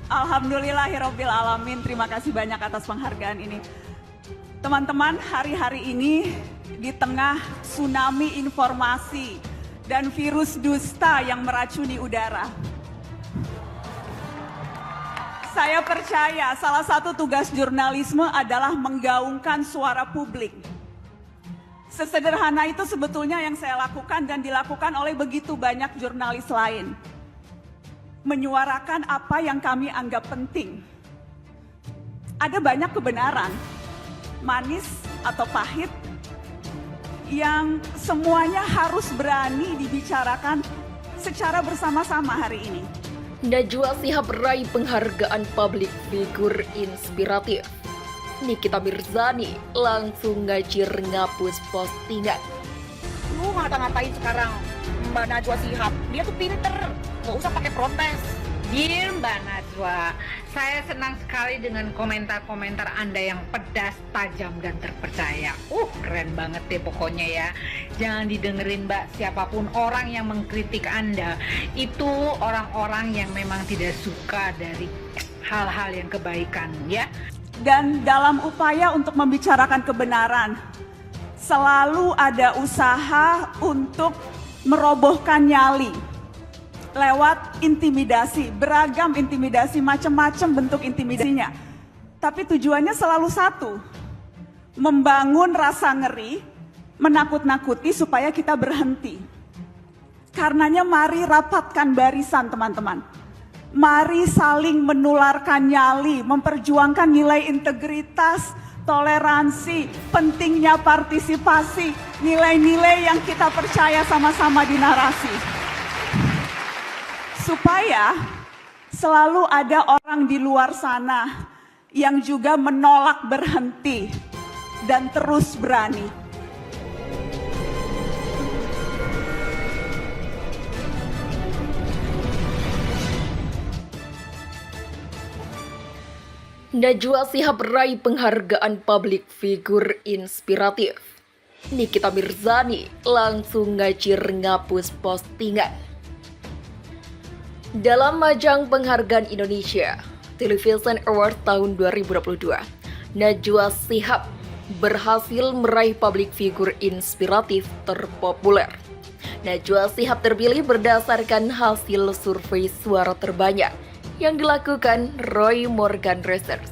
Alhamdulillahirabbil alamin. Terima kasih banyak atas penghargaan ini. Teman-teman, hari-hari ini di tengah tsunami informasi dan virus dusta yang meracuni udara, saya percaya salah satu tugas jurnalisme adalah menggaungkan suara publik. Sesederhana itu sebetulnya yang saya lakukan dan dilakukan oleh begitu banyak jurnalis lain. Menyuarakan apa yang kami anggap penting. Ada banyak kebenaran, manis atau pahit, yang semuanya harus berani dibicarakan secara bersama-sama hari ini. Najwa Shihab raih penghargaan publik figur inspiratif. Nikita Mirzani langsung ngajir ngapus postingan. Lu ngata-ngatain sekarang Mbak Najwa Shihab, dia tuh pinter, nggak usah pakai protes. Dear Mbak Najwa, saya senang sekali dengan komentar-komentar Anda yang pedas, tajam, dan terpercaya. Keren banget deh pokoknya ya. Jangan didengerin Mbak, siapapun orang yang mengkritik Anda, itu orang-orang yang memang tidak suka dari hal-hal yang kebaikan ya. Dan dalam upaya untuk membicarakan kebenaran, selalu ada usaha untuk merobohkan nyali lewat intimidasi, beragam intimidasi, macam-macam bentuk intimidasinya. Tapi tujuannya selalu satu, membangun rasa ngeri, menakut-nakuti supaya kita berhenti. Karenanya mari rapatkan barisan teman-teman. Mari saling menularkan nyali, memperjuangkan nilai integritas, toleransi, pentingnya partisipasi, nilai-nilai yang kita percaya sama-sama di narasi. Supaya selalu ada orang di luar sana yang juga menolak berhenti dan terus berani. Najwa Shihab raih penghargaan publik figur inspiratif. Nikita Mirzani langsung ngajir ngapus postingan. Dalam ajang penghargaan Indonesia Television Award tahun 2022, Najwa Shihab berhasil meraih publik figur inspiratif terpopuler. Najwa Shihab terpilih berdasarkan hasil survei suara terbanyak yang dilakukan Roy Morgan Research.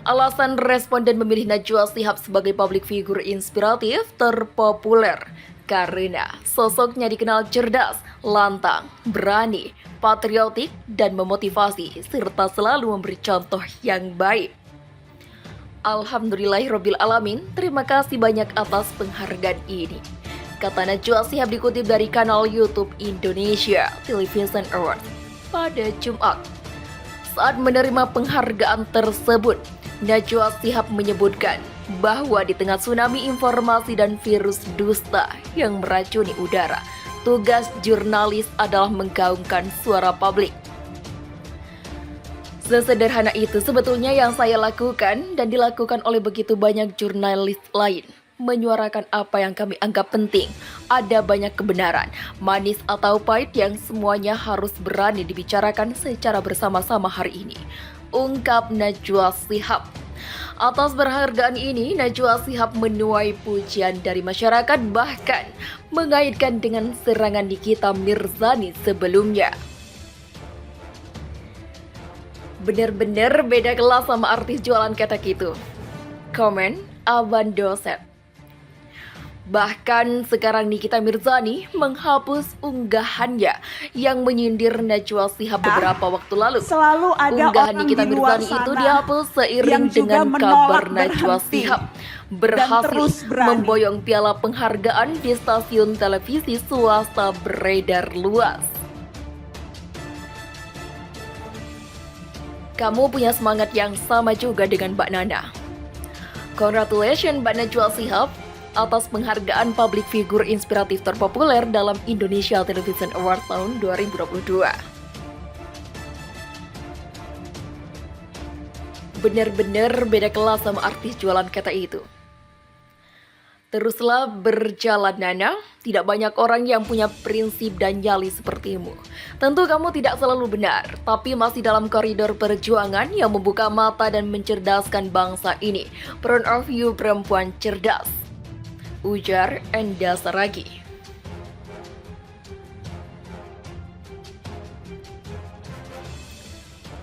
Alasan responden memilih Najwa Shihab sebagai publik figur inspiratif terpopuler karena sosoknya dikenal cerdas, lantang, berani, patriotik, dan memotivasi, serta selalu memberi contoh yang baik. Alhamdulillahirabbil alamin, terima kasih banyak atas penghargaan ini, kata Najwa Shihab dikutip dari kanal YouTube Indonesia Television Award pada Jumat. Saat menerima penghargaan tersebut, Najwa Shihab menyebutkan bahwa di tengah tsunami informasi dan virus dusta yang meracuni udara, tugas jurnalis adalah menggaungkan suara publik. Sesederhana itu sebetulnya yang saya lakukan dan dilakukan oleh begitu banyak jurnalis lain. Menyuarakan apa yang kami anggap penting. Ada banyak kebenaran, manis atau pahit, yang semuanya harus berani dibicarakan secara bersama-sama hari ini, ungkap Najwa Shihab. Atas penghargaan ini, Najwa Shihab menuai pujian dari masyarakat, bahkan mengaitkan dengan serangan Nikita Mirzani sebelumnya. Bener-bener beda kelas sama artis jualan ketek itu, komen Aban Doset. Bahkan sekarang Nikita Mirzani menghapus unggahannya yang menyindir Najwa Shihab beberapa waktu lalu. Selalu ada unggahan orang Nikita di luar Mirzani sana itu dihapus seiring dengan kabar Najwa Shihab berhasil memboyong piala penghargaan di stasiun televisi swasta beredar luas. Kamu punya semangat yang sama juga dengan Mbak Nana. Congratulations Mbak Najwa Shihab atas penghargaan publik figur inspiratif terpopuler dalam Indonesia Television Award tahun 2022. Bener-bener beda kelas sama artis jualan ketek itu. Teruslah berjalan Nana, tidak banyak orang yang punya prinsip dan nyali sepertimu. Tentu kamu tidak selalu benar, tapi masih dalam koridor perjuangan yang membuka mata dan mencerdaskan bangsa ini. Proud of you perempuan cerdas, ujar Enda Saragi.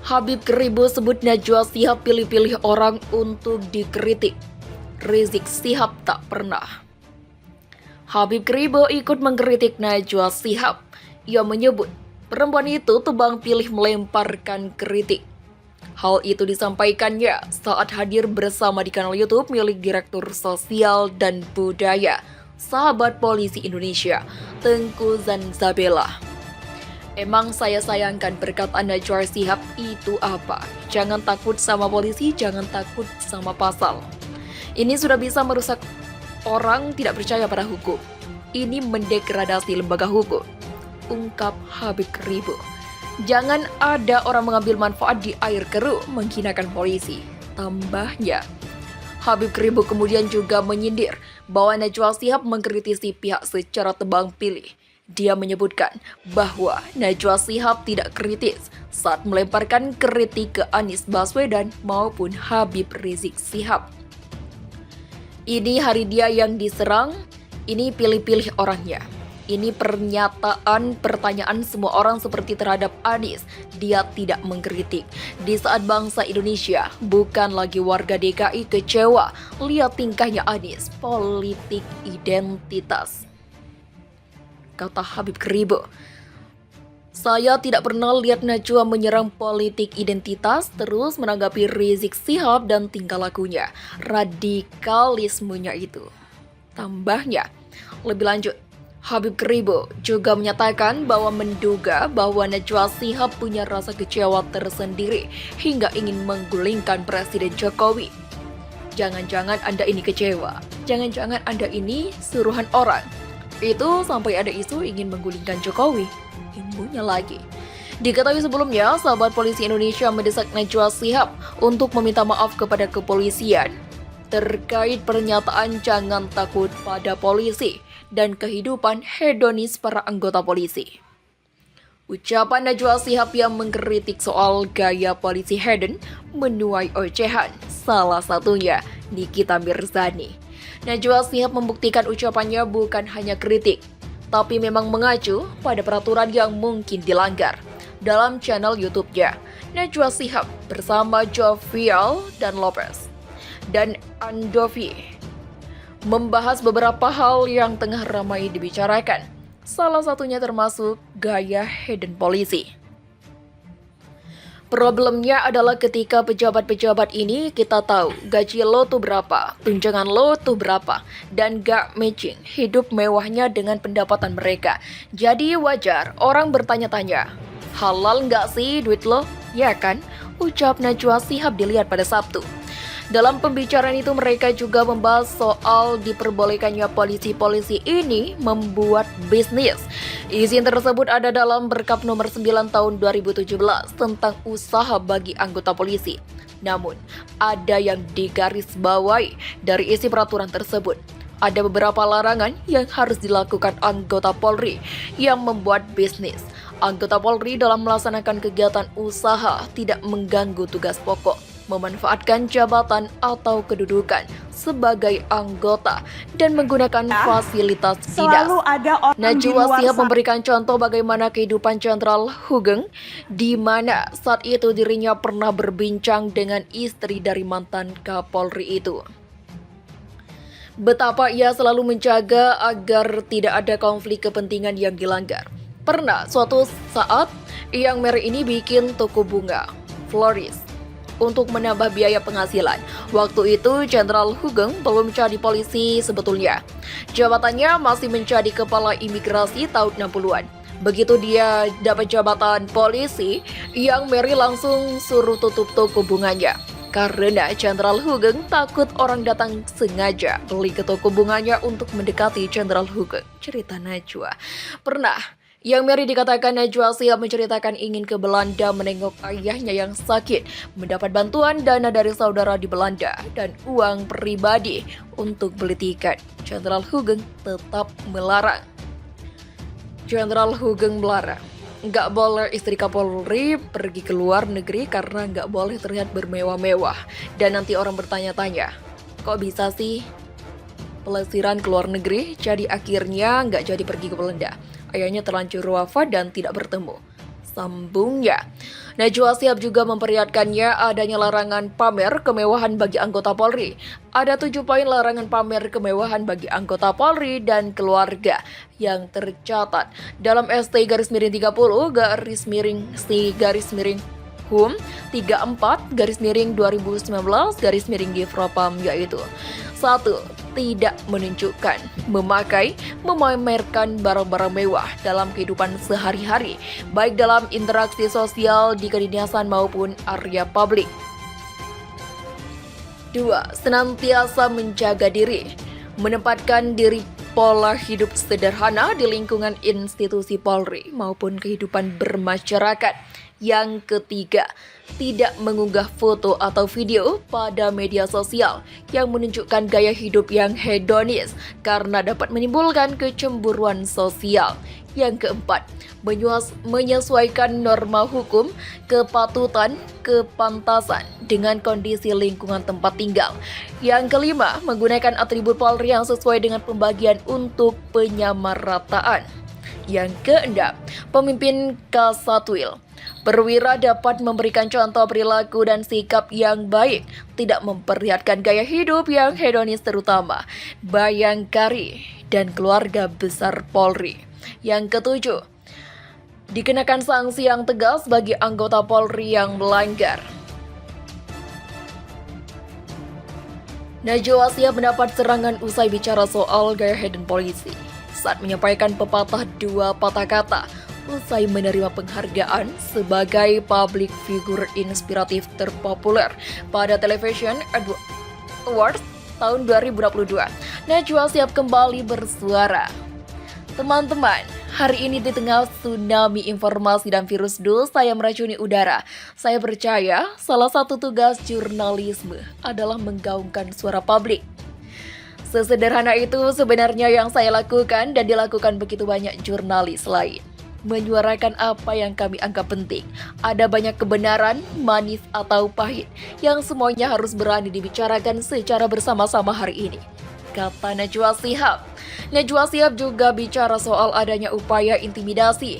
Habib Keribo sebut Najwa Shihab pilih-pilih orang untuk dikritik. Rizik Shihab tak pernah. Habib Keribo ikut mengkritik Najwa Shihab. Ia menyebut perempuan itu tebang pilih melemparkan kritik. Hal itu disampaikannya saat hadir bersama di kanal YouTube milik Direktur Sosial dan Budaya Sahabat Polisi Indonesia, Tengku Zanzabela. Emang saya sayangkan perkataan Najwa Shihab itu apa? Jangan takut sama polisi, jangan takut sama pasal. Ini sudah bisa merusak orang tidak percaya pada hukum. Ini mendegradasi lembaga hukum, ungkap Habib Keribo. Jangan ada orang mengambil manfaat di air keruh menghinakan polisi, tambahnya. Habib Keribo kemudian juga menyindir bahwa Najwa Shihab mengkritisi pihak secara tebang pilih. Dia menyebutkan bahwa Najwa Shihab tidak kritis saat melemparkan kritik ke Anies Baswedan maupun Habib Rizik Shihab. Ini hari dia yang diserang, ini pilih-pilih orangnya. Ini pertanyaan semua orang seperti terhadap Anies. Dia tidak mengkritik. Di saat bangsa Indonesia, bukan lagi warga DKI kecewa, lihat tingkahnya Anies, politik identitas, kata Habib Keribo. Saya tidak pernah lihat Najwa menyerang politik identitas, terus menanggapi Rizik Shihab dan tingkah lakunya, radikalismenya itu. Tambahnya, lebih lanjut, Habib Keribo juga menyatakan bahwa menduga bahwa Najwa Shihab punya rasa kecewa tersendiri hingga ingin menggulingkan Presiden Jokowi. Jangan-jangan Anda ini kecewa, jangan-jangan Anda ini suruhan orang. Itu sampai ada isu ingin menggulingkan Jokowi. Ilmunya lagi. Diketahui sebelumnya, Sahabat Polisi Indonesia mendesak Najwa Shihab untuk meminta maaf kepada kepolisian terkait pernyataan jangan takut pada polisi dan kehidupan hedonis para anggota polisi. Ucapan Najwa Shihab yang mengkritik soal gaya polisi hedon menuai ocehan, salah satunya Nikita Mirzani. Najwa Shihab membuktikan ucapannya bukan hanya kritik, tapi memang mengacu pada peraturan yang mungkin dilanggar. Dalam channel YouTube-nya, Najwa Shihab bersama Jovial dan Lopez dan Andovi membahas beberapa hal yang tengah ramai dibicarakan. Salah satunya termasuk gaya hedon polisi. Problemnya adalah ketika pejabat-pejabat ini kita tahu gaji lo tuh berapa, tunjangan lo tuh berapa, dan gak matching hidup mewahnya dengan pendapatan mereka. Jadi wajar orang bertanya-tanya, halal gak sih duit lo? Ya kan? Ucap Najwa Shihab dilihat pada Sabtu. Dalam pembicaraan itu mereka juga membahas soal diperbolehkannya polisi-polisi ini membuat bisnis. Izin tersebut ada dalam Perkap nomor 9 tahun 2017 tentang usaha bagi anggota polisi. Namun, ada yang digarisbawahi dari isi peraturan tersebut. Ada beberapa larangan yang harus dilakukan anggota Polri yang membuat bisnis. Anggota Polri dalam melaksanakan kegiatan usaha tidak mengganggu tugas pokok, memanfaatkan jabatan atau kedudukan sebagai anggota dan menggunakan fasilitas dinas. Selalu ada orang di Najwa luar Shihab sana. memberikan contoh bagaimana kehidupan Jenderal Hugeng, di mana saat itu dirinya pernah berbincang dengan istri dari mantan Kapolri itu. Betapa ia selalu menjaga agar tidak ada konflik kepentingan yang dilanggar. Pernah suatu saat, Yang Mary ini bikin toko bunga, florist, untuk menambah biaya penghasilan. Waktu itu Jenderal Hugeng belum jadi polisi sebetulnya. Jabatannya masih menjadi kepala imigrasi tahun 60-an. Begitu dia dapat jabatan polisi, Yang Mary langsung suruh tutup toko bunganya. Karena Jenderal Hugeng takut orang datang sengaja beli ke toko bunganya untuk mendekati Jenderal Hugeng. Cerita Najwa. Pernah Yang Mary dikatakan Najwa Shihab menceritakan ingin ke Belanda menengok ayahnya yang sakit, mendapat bantuan dana dari saudara di Belanda, dan uang pribadi untuk beli tiket. Jenderal Hugeng tetap melarang. Jenderal Hugeng melarang. Nggak boleh istri Kapolri pergi ke luar negeri karena nggak boleh terlihat bermewah-mewah. Dan nanti orang bertanya-tanya, kok bisa sih pelesiran ke luar negeri? Jadi akhirnya nggak jadi pergi ke Belanda. Ayahnya terlanjur wafat dan tidak bertemu. Sambungnya, Najwa Shihab juga memperlihatkannya adanya larangan pamer kemewahan bagi anggota Polri. Ada 7 poin larangan pamer kemewahan bagi anggota Polri dan keluarga yang tercatat dalam ST-30 HUM 34/2019/Divpropam, yaitu 1. Tidak menunjukkan, memakai, memamerkan barang-barang mewah dalam kehidupan sehari-hari, baik dalam interaksi sosial di kedinasan maupun area publik. 2. Senantiasa menjaga diri, menempatkan diri pola hidup sederhana di lingkungan institusi Polri maupun kehidupan bermasyarakat. Yang ketiga, tidak mengunggah foto atau video pada media sosial yang menunjukkan gaya hidup yang hedonis karena dapat menimbulkan kecemburuan sosial. Yang keempat, menyesuaikan norma hukum, kepatutan, kepantasan dengan kondisi lingkungan tempat tinggal. Yang kelima, menggunakan atribut Polri yang sesuai dengan pembagian untuk penyamarataan. Yang keenam, pemimpin Kasatwil perwira dapat memberikan contoh perilaku dan sikap yang baik, tidak memperlihatkan gaya hidup yang hedonis terutama Bayangkari dan keluarga besar Polri. Yang ketujuh, dikenakan sanksi yang tegas bagi anggota Polri yang melanggar. Najwa Shihab mendapat serangan usai bicara soal gaya hedon polisi saat menyampaikan pepatah 2 patah kata usai menerima penghargaan sebagai public figure inspiratif terpopuler pada Television Awards tahun 2022. Najwa Shihab kembali bersuara. Teman-teman, hari ini di tengah tsunami informasi dan virus dosa yang meracuni udara, saya percaya salah satu tugas jurnalisme adalah menggaungkan suara publik. Sesederhana itu sebenarnya yang saya lakukan dan dilakukan begitu banyak jurnalis lain. Menyuarakan apa yang kami anggap penting. Ada banyak kebenaran, manis atau pahit, yang semuanya harus berani dibicarakan secara bersama-sama hari ini, kata Najwa Shihab. Najwa Shihab juga bicara soal adanya upaya intimidasi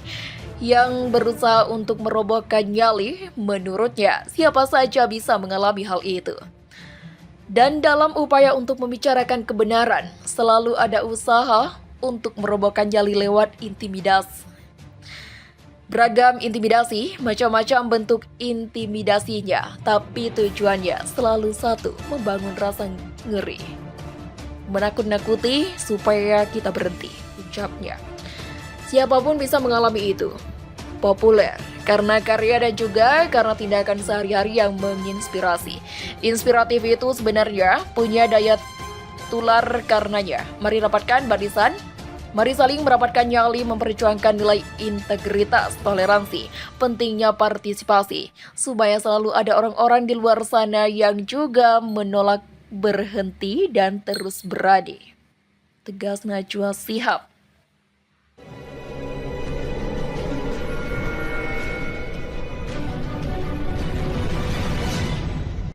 yang berusaha untuk merobohkan nyali. Menurutnya, siapa saja bisa mengalami hal itu. Dan dalam upaya untuk membicarakan kebenaran, selalu ada usaha untuk merobohkan nyali lewat intimidasi. Beragam intimidasi, macam-macam bentuk intimidasinya, tapi tujuannya selalu satu, membangun rasa ngeri. Menakut-nakuti supaya kita berhenti, ucapnya. Siapapun bisa mengalami itu. Populer, karena karya dan juga karena tindakan sehari-hari yang menginspirasi. Inspiratif itu sebenarnya punya daya tular karenanya. Mari rapatkan barisan. Mari saling merapatkan nyali, memperjuangkan nilai integritas, toleransi, pentingnya partisipasi, supaya selalu ada orang-orang di luar sana yang juga menolak berhenti dan terus berani. Tegas Najwa Shihab.